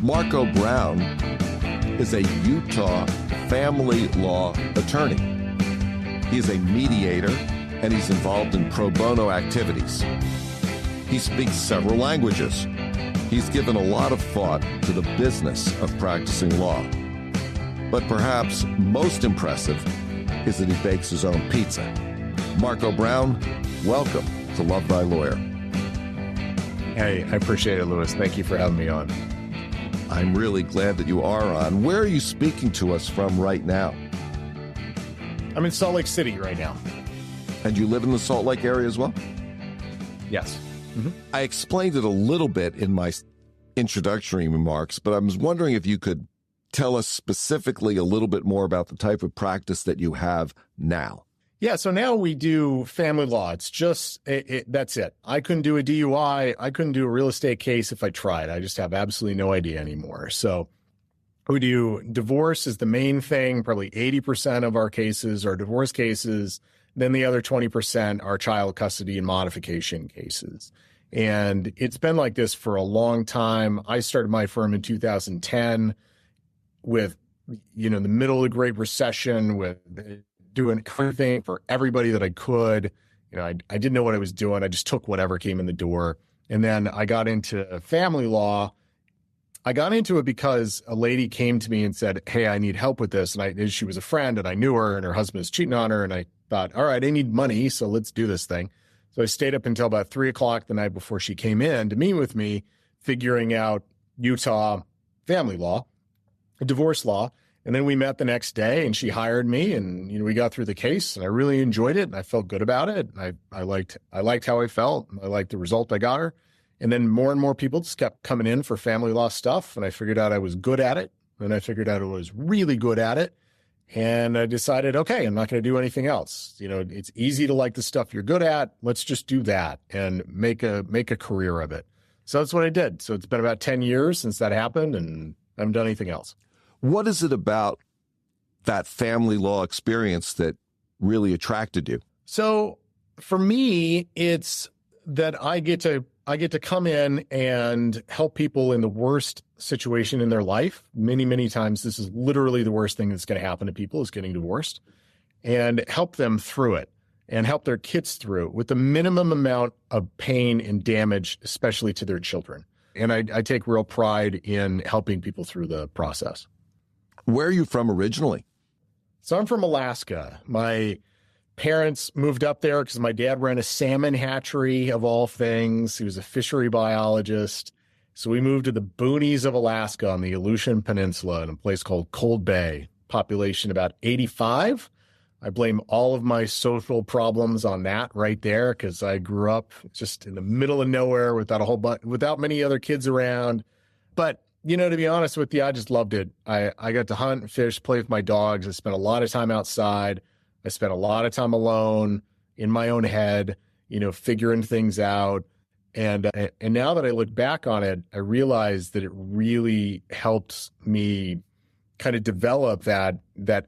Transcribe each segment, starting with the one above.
Marco Brown is a Utah family law attorney. He is a mediator, and he's involved in pro bono activities. He speaks several languages. He's given a lot of thought to the business of practicing law. But perhaps most impressive is that he bakes his own pizza. Marco Brown, welcome to Love Thy Lawyer. Hey, I appreciate it, Louis. Thank you for having me on. I'm really glad that you are on. Where are you speaking to us from right now? I'm in Salt Lake City right now. And you live in the Salt Lake area as well? Yes. Mm-hmm. I explained it a little bit in my introductory remarks, but I was wondering if you could tell us specifically a little bit more about the type of practice that you have now. Yeah, so now we do family law. It's just, that's it. I couldn't do a DUI. I couldn't do a real estate case if I tried. I just have absolutely no idea anymore. So we do divorce is the main thing. Probably 80% of our cases are divorce cases. Then the other 20% are child custody and modification cases. And it's been like this for a long time. I started my firm in 2010 with, the middle of the Great Recession, with doing everything for everybody that I could. I didn't know what I was doing. I just took whatever came in the door. And then I got into family law. I got into it because a lady came to me and said, hey, I need help with this. And she was a friend and I knew her and her husband was cheating on her. And I thought, all right, I need money, so let's do this thing. So I stayed up until about 3:00 the night before she came in to meet with me, figuring out Utah family law, divorce law. And then we met the next day and she hired me and, we got through the case and I really enjoyed it and I felt good about it. I liked how I felt. I liked the result I got her. And then more and more people just kept coming in for family law stuff. And I figured out I was good at it. And I figured out I was really good at it. And I decided, okay, I'm not going to do anything else. It's easy to like the stuff you're good at. Let's just do that and make a career of it. So that's what I did. So it's been about 10 years since that happened and I haven't done anything else. What is it about that family law experience that really attracted you? So for me, it's that I get to come in and help people in the worst situation in their life. Many, many times, this is literally the worst thing that's going to happen to people is getting divorced, and help them through it and help their kids through it with the minimum amount of pain and damage, especially to their children. And I take real pride in helping people through the process. Where are you from originally? So I'm from Alaska. My parents moved up there because my dad ran a salmon hatchery, of all things. He was a fishery biologist. So we moved to the boonies of Alaska on the Aleutian Peninsula in a place called Cold Bay, population about 85. I blame all of my social problems on that right there because I grew up just in the middle of nowhere without many other kids around. But to be honest with you, I just loved it. I got to hunt and fish, play with my dogs. I spent a lot of time outside. I spent a lot of time alone in my own head, figuring things out. And now that I look back on it, I realize that it really helped me kind of develop that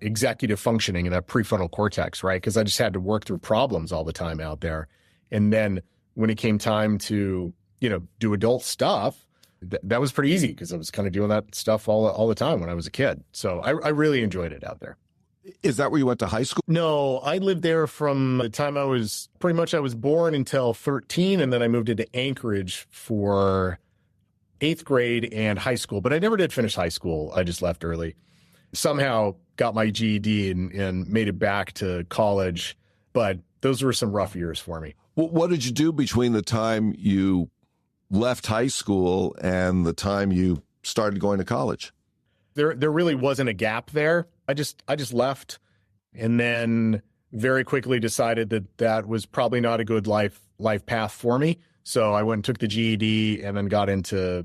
executive functioning in that prefrontal cortex, right? Because I just had to work through problems all the time out there. And then when it came time to, do adult stuff, that was pretty easy because I was kind of doing that stuff all the time when I was a kid. So I really enjoyed it out there. Is that where you went to high school? No, I lived there from the time I was born until 13. And then I moved into Anchorage for 8th grade and high school. But I never did finish high school. I just left early. Somehow got my GED and made it back to college. But those were some rough years for me. What did you do between the time you left high school and the time you started going to college? There really wasn't a gap there. I just left and then very quickly decided that was probably not a good life path for me. So I went and took the GED and then got into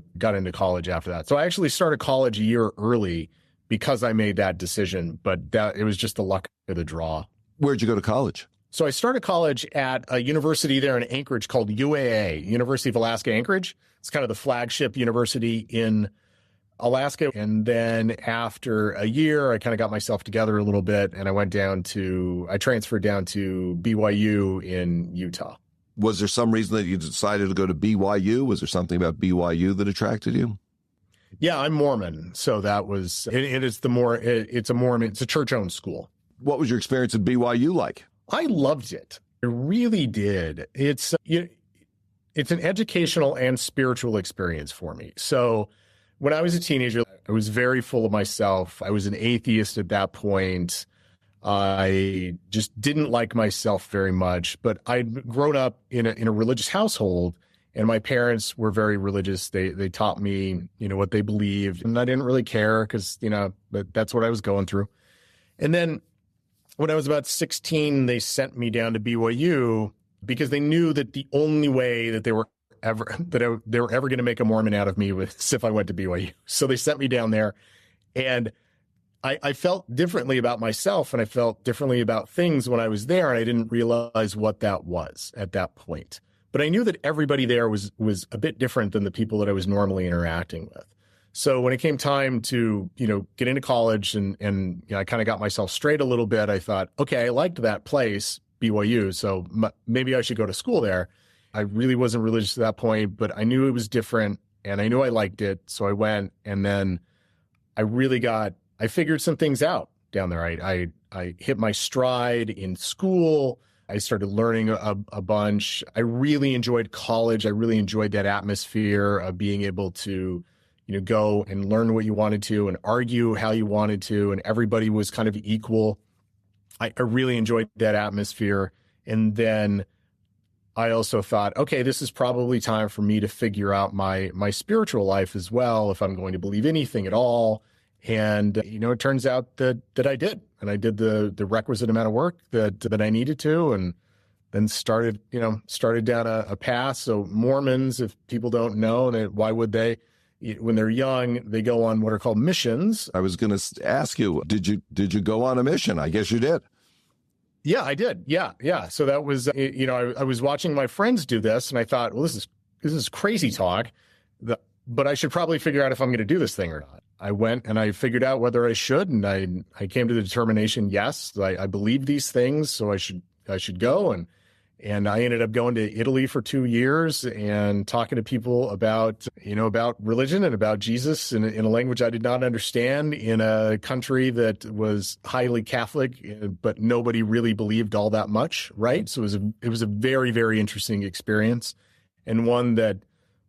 college after that. So I actually started college a year early because I made that decision, but it was just the luck of the draw. Where'd you go to college? So I started college at a university there in Anchorage called UAA, University of Alaska Anchorage. It's kind of the flagship university in Alaska. And then after a year, I kind of got myself together a little bit and I transferred down to BYU in Utah. Was there some reason that you decided to go to BYU? Was there something about BYU that attracted you? Yeah, I'm Mormon. So that was, it's a church-owned school. What was your experience at BYU like? I loved it. I really did. It's an educational and spiritual experience for me. So when I was a teenager, I was very full of myself. I was an atheist at that point. I just didn't like myself very much, but I'd grown up in a religious household, and my parents were very religious. They taught me, what they believed, and I didn't really care because, but that's what I was going through. And then when I was about 16, they sent me down to BYU because they knew that the only way that they were ever going to make a Mormon out of me was if I went to BYU. So they sent me down there, and I felt differently about myself, and I felt differently about things when I was there, and I didn't realize what that was at that point. But I knew that everybody there was a bit different than the people that I was normally interacting with. So when it came time to, get into college and I kind of got myself straight a little bit, I thought, okay, I liked that place, BYU, so maybe I should go to school there. I really wasn't religious at that point, but I knew it was different, and I knew I liked it. So I went, and then I figured some things out down there. I hit my stride in school. I started learning a bunch. I really enjoyed college. I really enjoyed that atmosphere of being able to, go and learn what you wanted to and argue how you wanted to, and everybody was kind of equal. I really enjoyed that atmosphere. And then I also thought, okay, this is probably time for me to figure out my spiritual life as well, if I'm going to believe anything at all. And, it turns out that I did. And I did the requisite amount of work that I needed to, and then started down a path. So Mormons, if people don't know, why would they? When they're young, they go on what are called missions. I was going to ask you, did you go on a mission? I guess you did. Yeah, I did. Yeah. So that was, I was watching my friends do this, and I thought, well, this is crazy talk, but I should probably figure out if I'm going to do this thing or not. I went and I figured out whether I should, and I came to the determination, yes, I believe these things, so I should go. And I ended up going to Italy for 2 years and talking to people about religion and about Jesus in a language I did not understand, in a country that was highly Catholic, but nobody really believed all that much, right? So it was a very, very interesting experience, and one that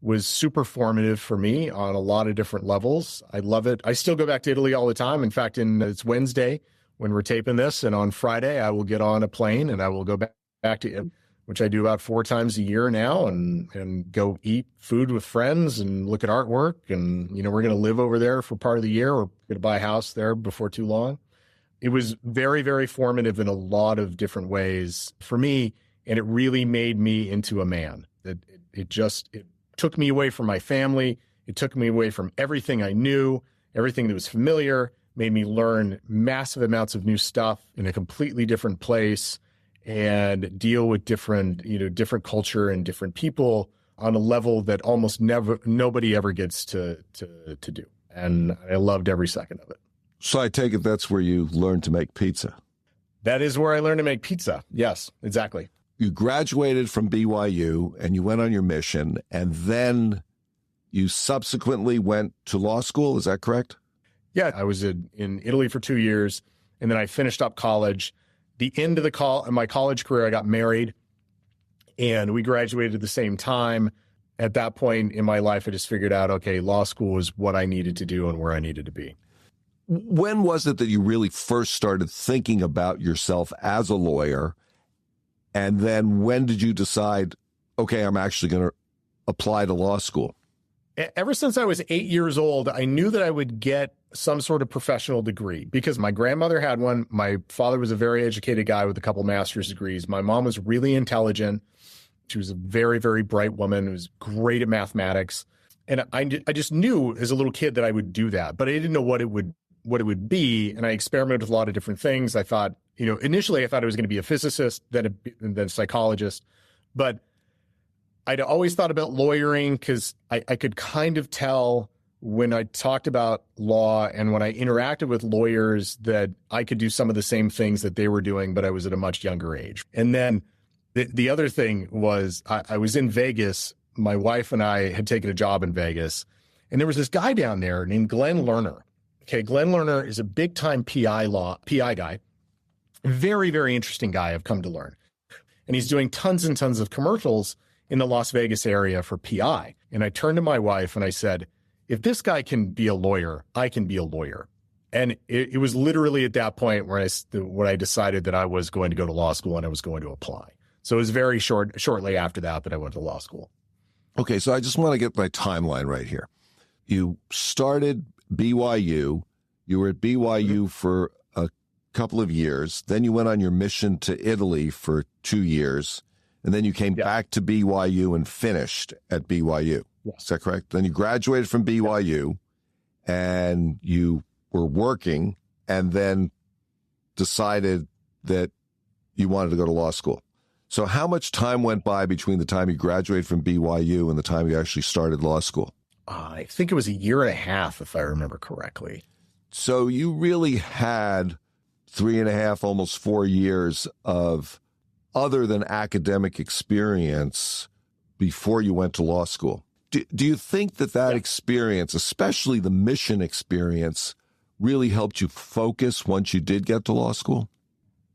was super formative for me on a lot of different levels. I love it. I still go back to Italy all the time. In fact, it's Wednesday when we're taping this, and on Friday I will get on a plane and I will go back to Italy, which I do about 4 times a year now, and go eat food with friends and look at artwork. And, we're going to live over there for part of the year. We're going to buy a house there before too long. It was very, very formative in a lot of different ways for me, and it really made me into a man. It took me away from my family. It took me away from everything I knew, everything that was familiar, made me learn massive amounts of new stuff in a completely different place, and deal with different culture and different people on a level that almost nobody ever gets to do. And I loved every second of it. So I take it that's where you learned to make pizza. That is where I learned to make pizza. Yes, exactly. You graduated from BYU and you went on your mission, and then you subsequently went to law school. Is that correct? Yeah, I was in Italy for 2 years, and then I finished up college. The end of my college career, I got married, and we graduated at the same time. At that point in my life, I just figured out, okay, law school was what I needed to do and where I needed to be. When was it that you really first started thinking about yourself as a lawyer? And then when did you decide, okay, I'm actually going to apply to law school? Ever since I was 8 years old, I knew that I would get some sort of professional degree because my grandmother had one. My father was a very educated guy with a couple master's degrees. My mom was really intelligent. She was a very, very bright woman who was great at mathematics. And I just knew as a little kid that I would do that, but I didn't know what it would be. And I experimented with a lot of different things. I thought, initially I thought I was going to be a physicist, then a psychologist, but I'd always thought about lawyering because I could kind of tell when I talked about law and when I interacted with lawyers that I could do some of the same things that they were doing, but I was at a much younger age. And then the other thing was I was in Vegas. My wife and I had taken a job in Vegas, And there was this guy down there named Glenn Lerner. Okay, Glenn Lerner is a big-time PI guy. Very, very interesting guy, I've come to learn. And he's doing tons and tons of commercials in the Las Vegas area for PI. And I turned to my wife and I said, if this guy can be a lawyer, I can be a lawyer. And it was literally at that point where I decided that I was going to go to law school and I was going to apply. So it was very shortly after that I went to law school. Okay, so I just want to get my timeline right here. You started BYU. You were at BYU for a couple of years. Then you went on your mission to Italy for 2 years. And then you came back to BYU and finished at BYU. Yeah. Is that correct? Then you graduated from BYU and you were working and then decided that you wanted to go to law school. So how much time went by between the time you graduated from BYU and the time you actually started law school? I think it was 1.5 years, if I remember correctly. So you really had 3.5, almost 4 years of other than academic experience before you went to law school. Do you think that experience, especially the mission experience, really helped you focus once you did get to law school?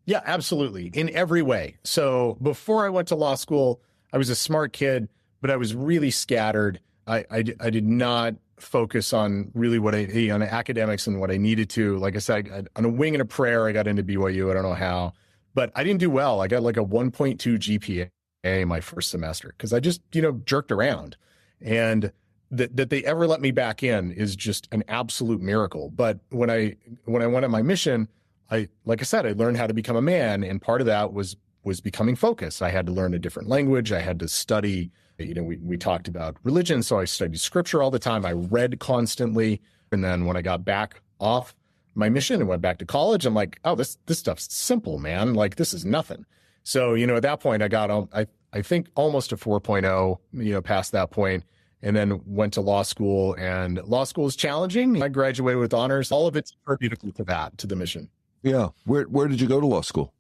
Yeah, absolutely. In every way. So before I went to law school, I was a smart kid, but I was really scattered. I did not focus on really on academics and what I needed to. Like I said, on a wing and a prayer, I got into BYU. I don't know how, but I didn't do well. I got like a 1.2 GPA my first semester because I just, jerked around. And that they ever let me back in is just an absolute miracle. But when I went on my mission, like I said, I learned how to become a man. And part of that was becoming focused. I had to learn a different language. I had to study, we talked about religion. So I studied scripture all the time. I read constantly. And then when I got back off my mission and went back to college, I'm like, oh, this stuff's simple, man. Like, this is nothing. So, at that point I got, I think almost a 4.0, past that point, and then went to law school, and law school is challenging. I graduated with honors. All of it's attributable to that, to the mission. Yeah. Where did you go to law school?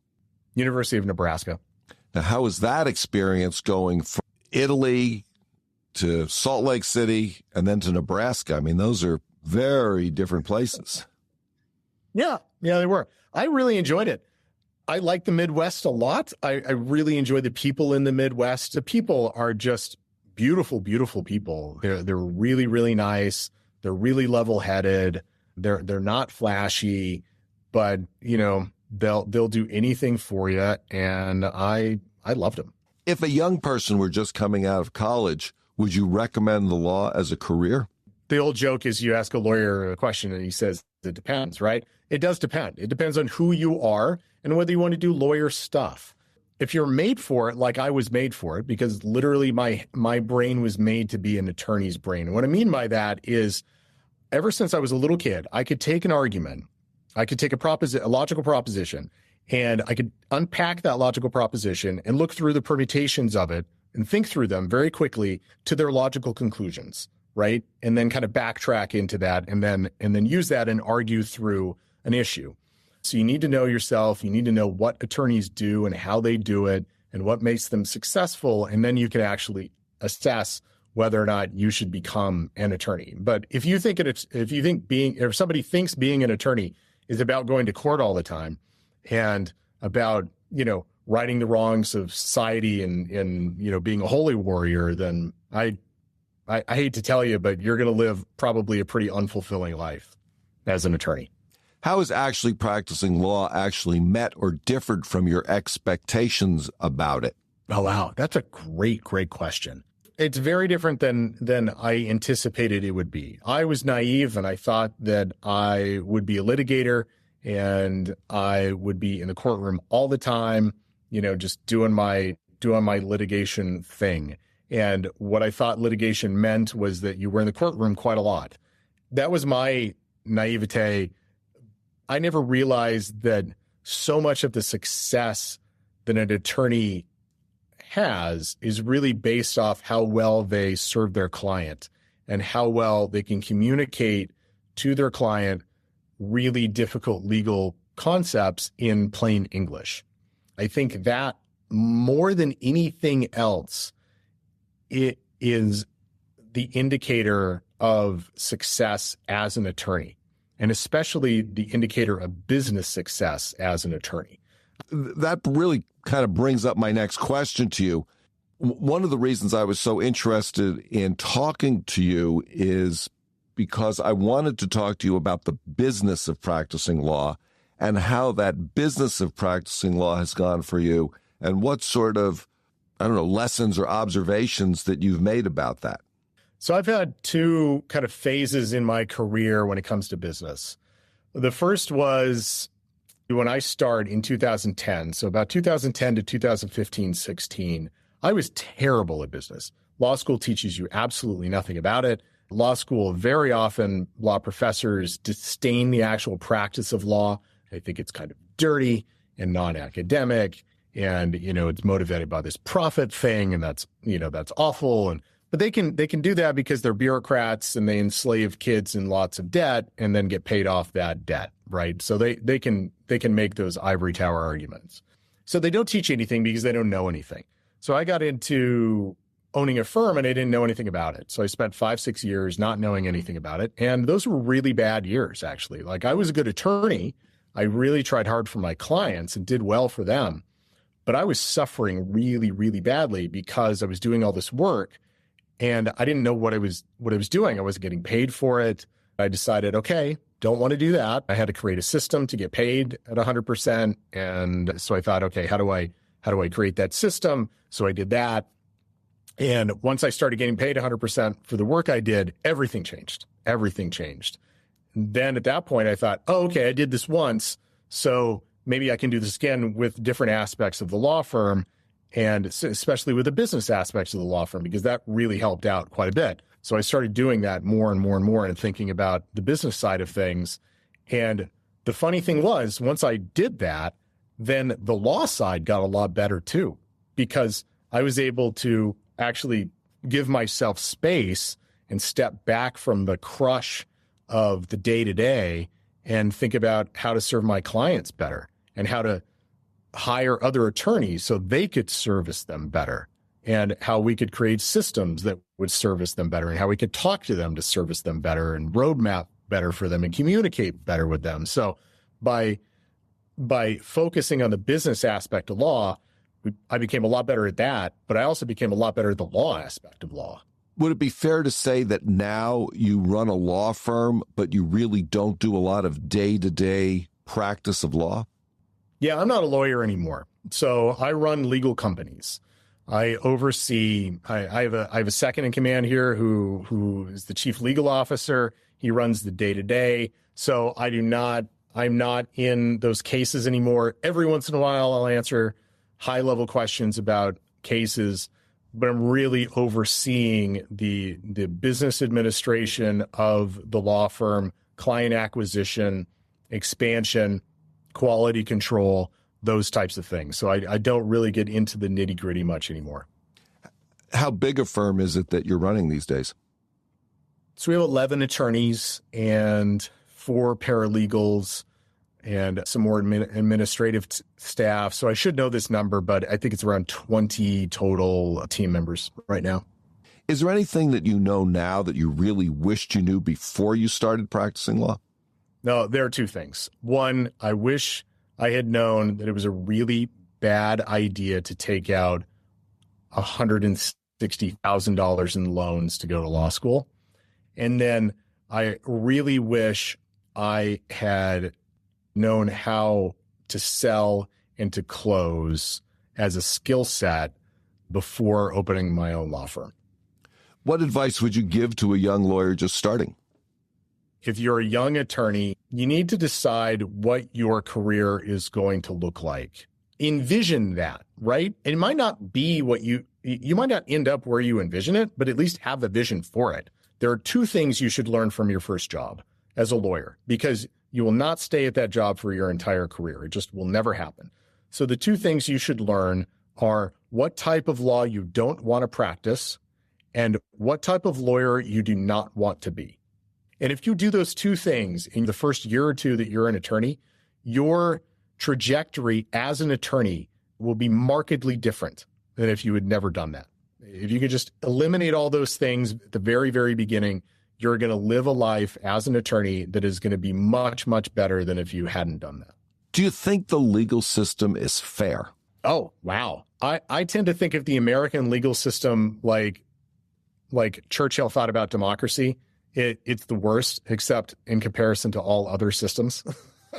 University of Nebraska. Now, how was that experience going from Italy to Salt Lake City and then to Nebraska? I mean, those are very different places. Yeah, they were. I really enjoyed it. I like the Midwest a lot. I really enjoy the people in the Midwest. The people are just beautiful, beautiful people. They're really, really nice. They're really level-headed. They're not flashy, but they'll do anything for you. And I loved them. If a young person were just coming out of college, would you recommend the law as a career? The old joke is you ask a lawyer a question and he says, it depends, right? It does depend. It depends on who you are and whether you want to do lawyer stuff. If you're made for it, like I was made for it, because literally my brain was made to be an attorney's brain. And what I mean by that is ever since I was a little kid, I could take an argument, I could take a logical proposition, and I could unpack that logical proposition and look through the permutations of it and think through them very quickly to their logical conclusions, right? And then kind of backtrack into that and then use that and argue through an issue. So you need to know yourself. You need to know what attorneys do and how they do it and what makes them successful. And then you can actually assess whether or not you should become an attorney. But if somebody thinks being an attorney is about going to court all the time and about, righting the wrongs of society and being a holy warrior, then I hate to tell you, but you're going to live probably a pretty unfulfilling life as an attorney. How is actually practicing law actually met or differed from your expectations about it? Oh, wow. That's a great, great question. It's very different than I anticipated it would be. I was naive and I thought that I would be a litigator and I would be in the courtroom all the time, just doing my litigation thing. And what I thought litigation meant was that you were in the courtroom quite a lot. That was my naivete. I never realized that so much of the success that an attorney has is really based off how well they serve their client and how well they can communicate to their client really difficult legal concepts in plain English. I think that more than anything else, it is the indicator of success as an attorney, and especially the indicator of business success as an attorney. That really kind of brings up my next question to you. One of the reasons I was so interested in talking to you is because I wanted to talk to you about the business of practicing law and how that business of practicing law has gone for you and what sort of, lessons or observations that you've made about that. So I've had two kind of phases in my career when it comes to business. The first was when I started in 2010. So about 2010 to 2015, 16, I was terrible at business. Law school teaches you absolutely nothing about it. Law school, very often, law professors disdain the actual practice of law. They think it's kind of dirty and non-academic, and, it's motivated by this profit thing, and that's awful. But they can do that because they're bureaucrats and they enslave kids in lots of debt and then get paid off that debt, right? So they can make those ivory tower arguments. So they don't teach anything because they don't know anything. So I got into owning a firm and I didn't know anything about it. So I spent 5-6 years not knowing anything about it. And those were really bad years, actually. Like, I was a good attorney. I really tried hard for my clients and did well for them. But I was suffering really, really badly because I was doing all this work and I didn't know what I was doing. I wasn't getting paid for it. I decided, okay, don't want to do that. I had to create a system to get paid at 100%. And so I thought, okay, how do I create that system? So I did that. And once I started getting paid 100% for the work I did, everything changed. Everything changed. And then at that point, I thought, oh, okay, I did this once, so maybe I can do this again with different aspects of the law firm, and especially with the business aspects of the law firm, because that really helped out quite a bit. So I started doing that more and more and more and thinking about the business side of things. And the funny thing was, once I did that, then the law side got a lot better too, because I was able to actually give myself space and step back from the crush of the day-to-day and think about how to serve my clients better and how to hire other attorneys so they could service them better, and how we could create systems that would service them better, and how we could talk to them to service them better and roadmap better for them and communicate better with them. So by focusing on the business aspect of law, I became a lot better at that, but I also became a lot better at the law aspect of law. Would it be fair to say that now you run a law firm, but you really don't do a lot of day-to-day practice of law? Yeah, I'm not a lawyer anymore. So I run legal companies. I oversee, I have a second in command here who is the chief legal officer. He runs the day-to-day. So I'm not in those cases anymore. Every once in a while, I'll answer high-level questions about cases, but I'm really overseeing the business administration of the law firm, client acquisition, expansion, quality control, those types of things. So I don't really get into the nitty-gritty much anymore. How big a firm is it that you're running these days? So we have 11 attorneys and 4 paralegals and some more administrative staff. So I should know this number, but I think it's around 20 total team members right now. Is there anything that you know now that you really wished you knew before you started practicing law? No, there are 2 things. One, I wish I had known that it was a really bad idea to take out $160,000 in loans to go to law school. And then I really wish I had known how to sell and to close as a skill set before opening my own law firm. What advice would you give to a young lawyer just starting? If you're a young attorney, you need to decide what your career is going to look like. Envision that, right? It might not be what you might not end up where you envision it, but at least have the vision for it. There are 2 things you should learn from your first job as a lawyer, because you will not stay at that job for your entire career. It just will never happen. So the 2 things you should learn are what type of law you don't want to practice and what type of lawyer you do not want to be. And if you do those 2 things in the first year or 2 that you're an attorney, your trajectory as an attorney will be markedly different than if you had never done that. If you could just eliminate all those things at the very, very beginning, you're going to live a life as an attorney that is going to be much, much better than if you hadn't done that. Do you think the legal system is fair? Oh, wow. I tend to think of the American legal system like Churchill thought about democracy. It's the worst, except in comparison to all other systems.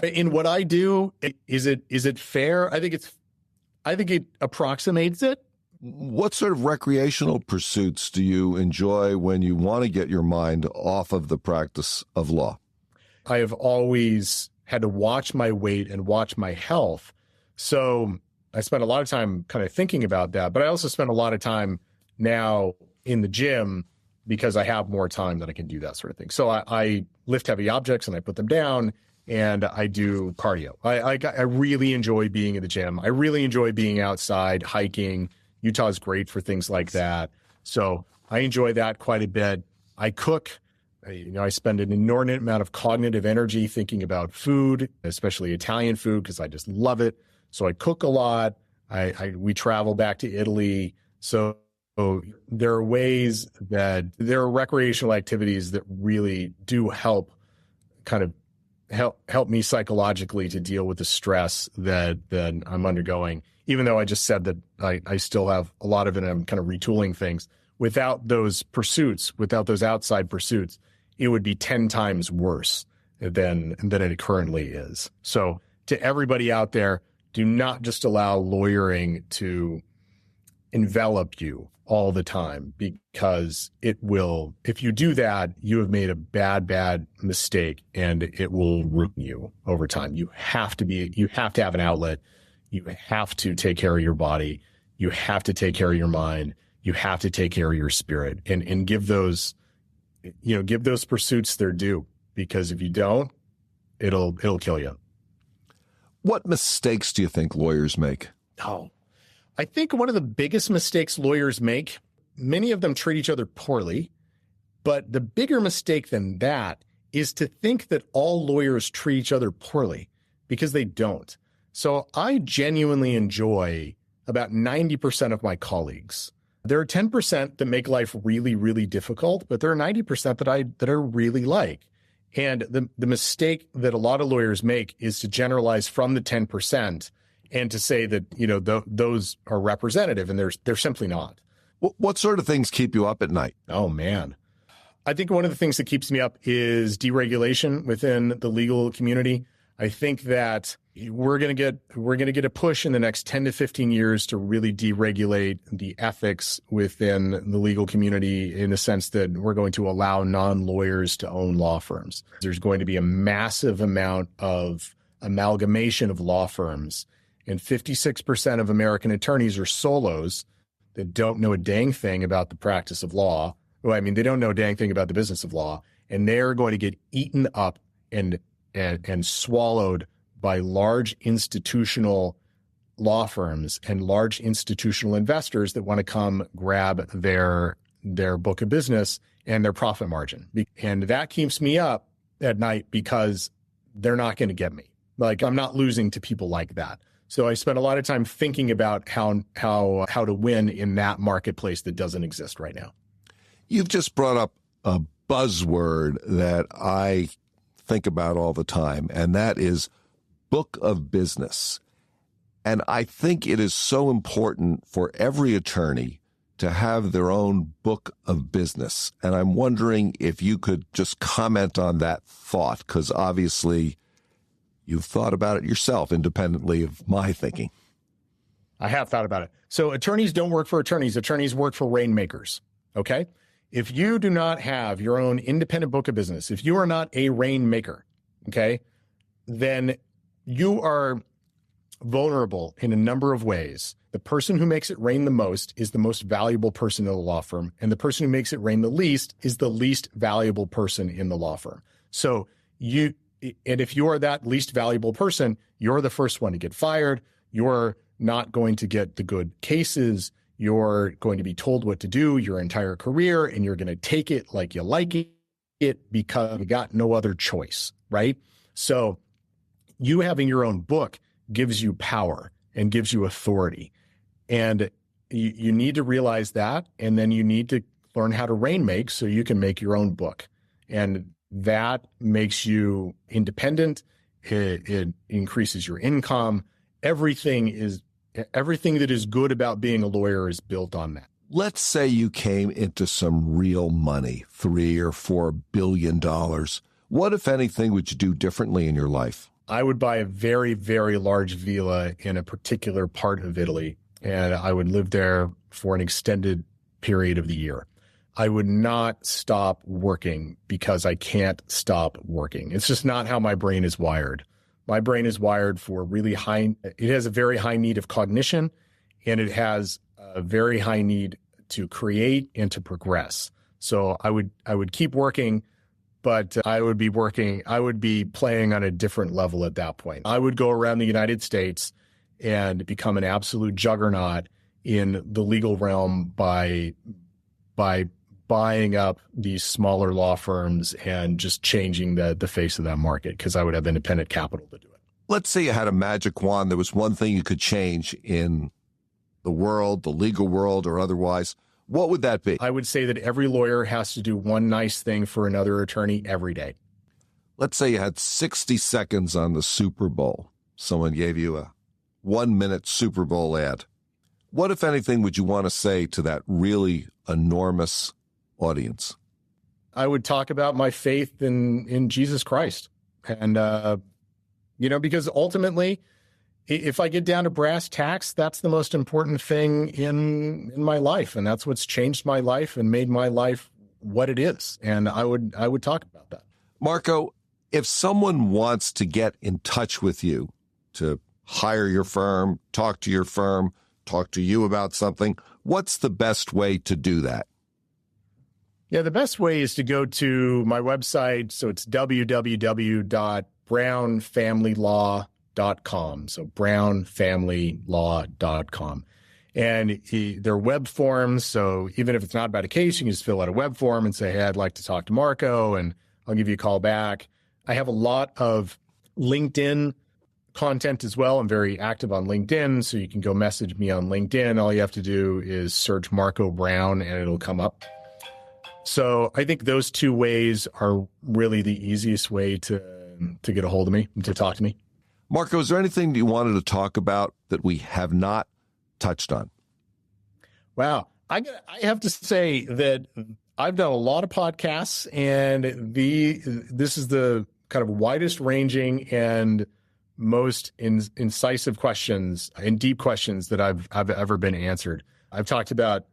In what I do, is it fair? I think it approximates it. What sort of recreational pursuits do you enjoy when you want to get your mind off of the practice of law? I have always had to watch my weight and watch my health. So I spend a lot of time kind of thinking about that, but I also spend a lot of time now in the gym because I have more time that I can do that sort of thing. So I lift heavy objects and I put them down, and I do cardio. I really enjoy being in the gym. I really enjoy being outside, hiking. Utah is great for things like that. So I enjoy that quite a bit. I cook. I spend an inordinate amount of cognitive energy thinking about food, especially Italian food, because I just love it. So I cook a lot. We travel back to Italy. So there are ways that there are recreational activities that really do help kind of help me psychologically to deal with the stress that I'm undergoing, even though I just said that I still have a lot of it and I'm kind of retooling things. Without those pursuits, without those outside pursuits, it would be 10 times worse than it currently is. So to everybody out there, do not just allow lawyering to envelop you all the time, because it will, if you do that, you have made a bad mistake and it will ruin you over time. You have to have an outlet. You have to take care of your body. You have to take care of your mind. You have to take care of your spirit and give those pursuits their due, because if you don't, it'll kill you. What mistakes do you think lawyers make? Oh, I think one of the biggest mistakes lawyers make, many of them treat each other poorly, but the bigger mistake than that is to think that all lawyers treat each other poorly, because they don't. So I genuinely enjoy about 90% of my colleagues. There are 10% that make life really, really difficult, but there are 90% that I really like. And the mistake that a lot of lawyers make is to generalize from the 10% and to say that, those are representative, and they're simply not. What sort of things keep you up at night? Oh, man. I think one of the things that keeps me up is deregulation within the legal community. I think that we're going to get a push in the next 10 to 15 years to really deregulate the ethics within the legal community, in the sense that we're going to allow non-lawyers to own law firms. There's going to be a massive amount of amalgamation of law firms, and 56% of American attorneys are solos that don't know a dang thing about the practice of law. Well, I mean, they don't know a dang thing about the business of law, and they're going to get eaten up and swallowed by large institutional law firms and large institutional investors that want to come grab their book of business and their profit margin. And that keeps me up at night, because they're not going to get me. Like, I'm not losing to people like that. So I spend a lot of time thinking about how to win in that marketplace that doesn't exist right now. You've just brought up a buzzword that I think about all the time, and that is book of business. And I think it is so important for every attorney to have their own book of business. And I'm wondering if you could just comment on that thought, because obviously you've thought about it yourself independently of my thinking. I have thought about it. So attorneys don't work for attorneys. Attorneys work for rainmakers. Okay? If you do not have your own independent book of business, if you are not a rainmaker, okay, then you are vulnerable in a number of ways. The person who makes it rain the most is the most valuable person in the law firm, and the person who makes it rain the least is the least valuable person in the law firm. So if you are that least valuable person, you're the first one to get fired. You're not going to get the good cases. You're going to be told what to do your entire career, and you're going to take it like you like it because you got no other choice, right? So you having your own book gives you power and gives you authority. And you need to realize that, and then you need to learn how to rainmake so you can make your own book. And that makes you independent. It increases your income. Everything that is good about being a lawyer is built on that. Let's say you came into some real money, $3 or $4 billion. What, if anything, would you do differently in your life? I would buy a very, very large villa in a particular part of Italy, and I would live there for an extended period of the year. I would not stop working because I can't stop working. It's just not how my brain is wired. My brain is wired for it has a very high need of cognition, and it has a very high need to create and to progress. So I would keep working, but I would be playing on a different level at that point. I would go around the United States and become an absolute juggernaut in the legal realm by buying up these smaller law firms and just changing the face of that market, because I would have independent capital to do it. Let's say you had a magic wand. There was one thing you could change in the world, the legal world or otherwise. What would that be? I would say that every lawyer has to do one nice thing for another attorney every day. Let's say you had 60 seconds on the Super Bowl. Someone gave you a 1-minute Super Bowl ad. What, if anything, would you want to say to that really enormous audience? I would talk about my faith in Jesus Christ. And, because ultimately, if I get down to brass tacks, that's the most important thing in my life. And that's what's changed my life and made my life what it is. And I would talk about that. Marco, if someone wants to get in touch with you to hire your firm, talk to your firm, talk to you about something, what's the best way to do that? Yeah, the best way is to go to my website. So it's www.brownfamilylaw.com. So brownfamilylaw.com. And they're web forms. So even if it's not about a case, you can just fill out a web form and say, hey, I'd like to talk to Marco, and I'll give you a call back. I have a lot of LinkedIn content as well. I'm very active on LinkedIn, so you can go message me on LinkedIn. All you have to do is search Marco Brown and it'll come up. So I think those two ways are really the easiest way to get a hold of me, to talk to me. Marco, is there anything you wanted to talk about that we have not touched on? Wow. I have to say that I've done a lot of podcasts, and this is the kind of widest ranging and most incisive questions and deep questions that I've ever been answered. I've talked about,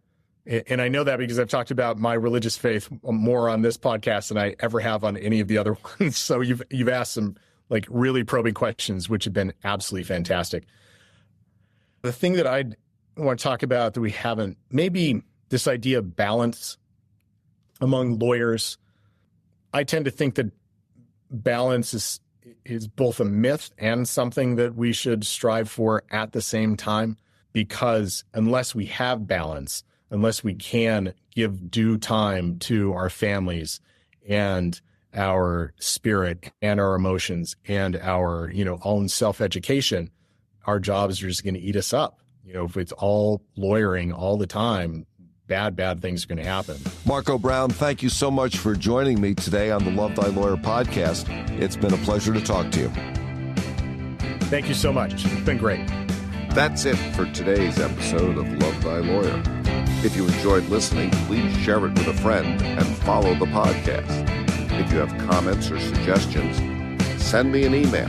and I know that because I've talked about my religious faith more on this podcast than I ever have on any of the other ones. So you've asked some like really probing questions, which have been absolutely fantastic. The thing that I want to talk about that we haven't, maybe this idea of balance among lawyers. I tend to think that balance is both a myth and something that we should strive for at the same time, because unless we have balance, unless we can give due time to our families and our spirit and our emotions and our, own self-education, our jobs are just going to eat us up. If it's all lawyering all the time, bad things are going to happen. Marco Brown, thank you so much for joining me today on the Love Thy Lawyer podcast. It's been a pleasure to talk to you. Thank you so much. It's been great. That's it for today's episode of Love Thy Lawyer. If you enjoyed listening, please share it with a friend and follow the podcast. If you have comments or suggestions, send me an email.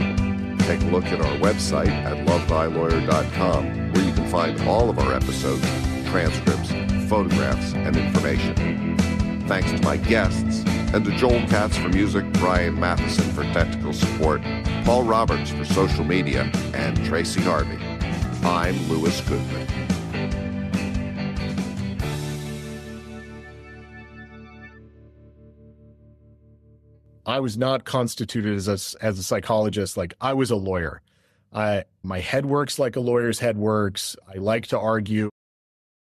Take a look at our website at lovethylawyer.com, where you can find all of our episodes, transcripts, photographs, and information. Thanks to my guests, and to Joel Katz for music, Brian Matheson for technical support, Paul Roberts for social media, and Tracy Harvey. I'm Louis Goodman. I was not constituted as a psychologist. Like, I was a lawyer. My head works like a lawyer's head works. I like to argue.